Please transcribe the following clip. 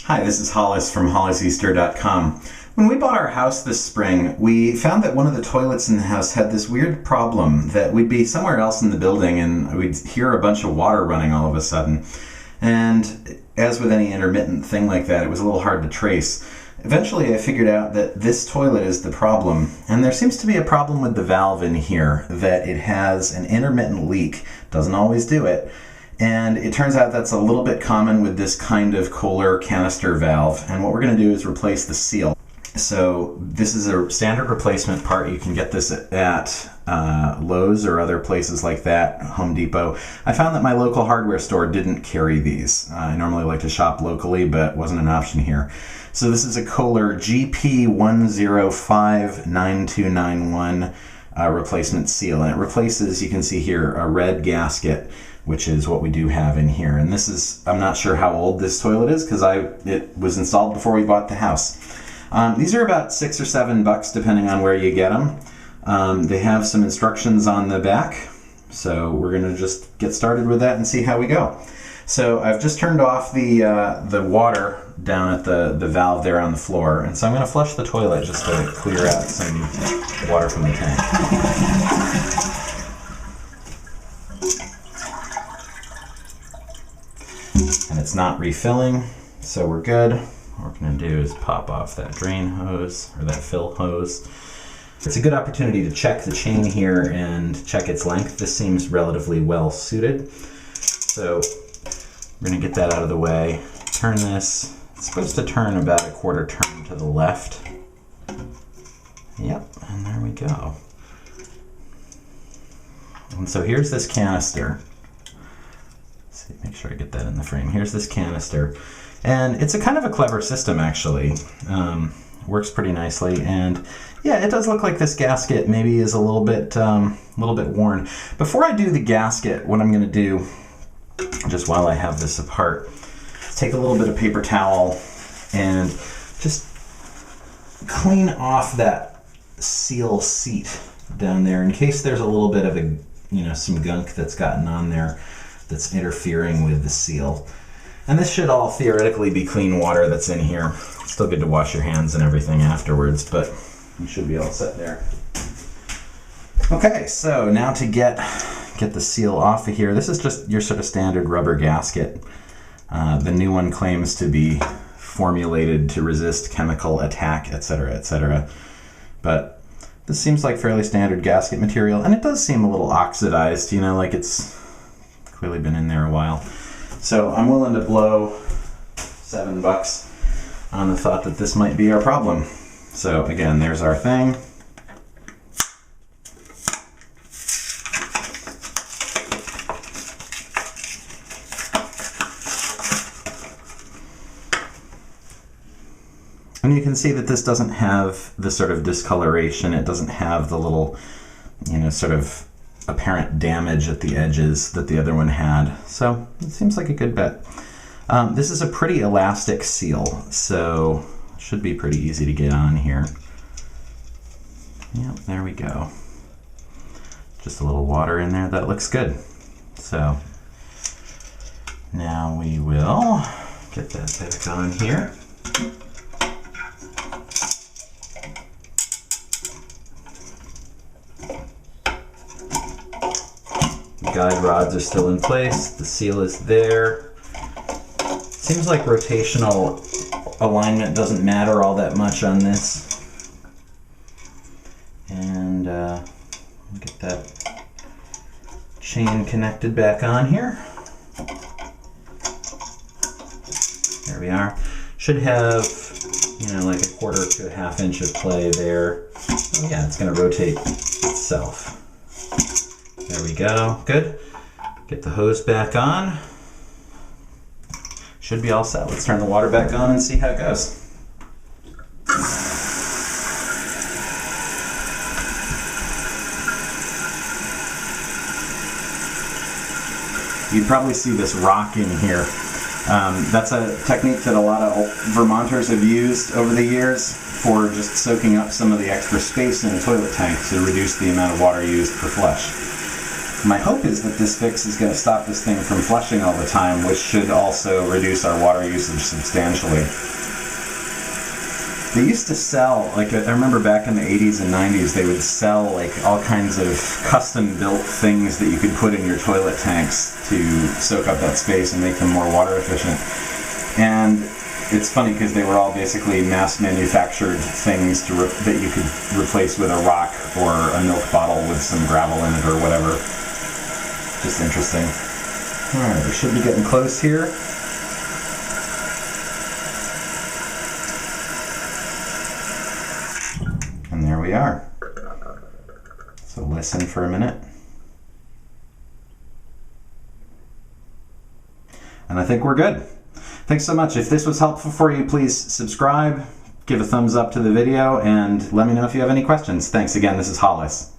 Hi, this is Hollis from holliseaster.com. When we bought our house this spring, we found that one of the toilets in the house had this weird problem that we'd be somewhere else in the building and we'd hear a bunch of water running all of a sudden. And as with any intermittent thing like that, it was a little hard to trace. Eventually I figured out that this toilet is the problem, and there seems to be a problem with the valve in here, that it has an intermittent leak. Doesn't always do it. And it turns out that's a little bit common with this kind of Kohler canister valve. And what we're going to do is replace the seal. So this is a standard replacement part. You can get this at Lowe's or other places like that, Home Depot. I found that my local hardware store didn't carry these. I normally like to shop locally, but it wasn't an option here. So this is a Kohler GP1059291 replacement seal. And it replaces, you can see here, a red gasket, which is what we do have in here. And this is, I'm not sure how old this toilet is because it was installed before we bought the house. These are about $6 or $7 depending on where you get them. They have some instructions on the back, so we're going to just get started with that and see how we go. So I've just turned off the water down at the valve there on the floor, and so I'm going to flush the toilet just to clear out some water from the tank. And it's not refilling, so we're good. What we're going to do is pop off that drain hose, or that fill hose. It's a good opportunity to check the chain here and check its length. This seems relatively well suited. So we're going to get that out of the way. Turn this. It's supposed to turn about a quarter turn to the left. Yep, and there we go. And so here's this canister. Let's see, make sure I get that in the frame. Here's this canister. And it's a kind of a clever system, actually. Works pretty nicely, and yeah, it does look like this gasket maybe is a little bit worn. Before I do the gasket, what I'm going to do, just while I have this apart, take a little bit of paper towel and just clean off that seal seat down there in case there's a little bit of some gunk that's gotten on there that's interfering with the seal. And this should all theoretically be clean water that's in here. It's still good to wash your hands and everything afterwards, but you should be all set there. Okay, so now to get the seal off of here. This is just your sort of standard rubber gasket. The new one claims to be formulated to resist chemical attack, etc., etc. But this seems like fairly standard gasket material, and it does seem a little oxidized, like it's clearly been in there a while. So I'm willing to blow $7 on the thought that this might be our problem. So again, there's our thing. And you can see that this doesn't have the sort of discoloration. It doesn't have the little, sort of apparent damage at the edges that the other one had. So it seems like a good bet. This is a pretty elastic seal, so it should be pretty easy to get on here. Yep, there we go. Just a little water in there. That looks good. So now we will get that back on here. Guide rods are still in place, the seal is there. Seems like rotational alignment doesn't matter all that much on this. And get that chain connected back on here. There we are. Should have, like a quarter to a half inch of play there. Oh, yeah, it's going to rotate itself. There we go. Good. Get the hose back on. Should be all set. Let's turn the water back on and see how it goes. You probably see this rocking here. That's a technique that a lot of Vermonters have used over the years for just soaking up some of the extra space in a toilet tank to reduce the amount of water used per flush. My hope is that this fix is going to stop this thing from flushing all the time, which should also reduce our water usage substantially. They used to sell, like I remember back in the 80s and 90s, they would sell like all kinds of custom-built things that you could put in your toilet tanks to soak up that space and make them more water efficient. And it's funny because they were all basically mass-manufactured things that you could replace with a rock or a milk bottle with some gravel in it or whatever. Just interesting. Alright, we should be getting close here. And there we are. So listen for a minute. And I think we're good. Thanks so much. If this was helpful for you, please subscribe, give a thumbs up to the video, and let me know if you have any questions. Thanks again. This is Hollis.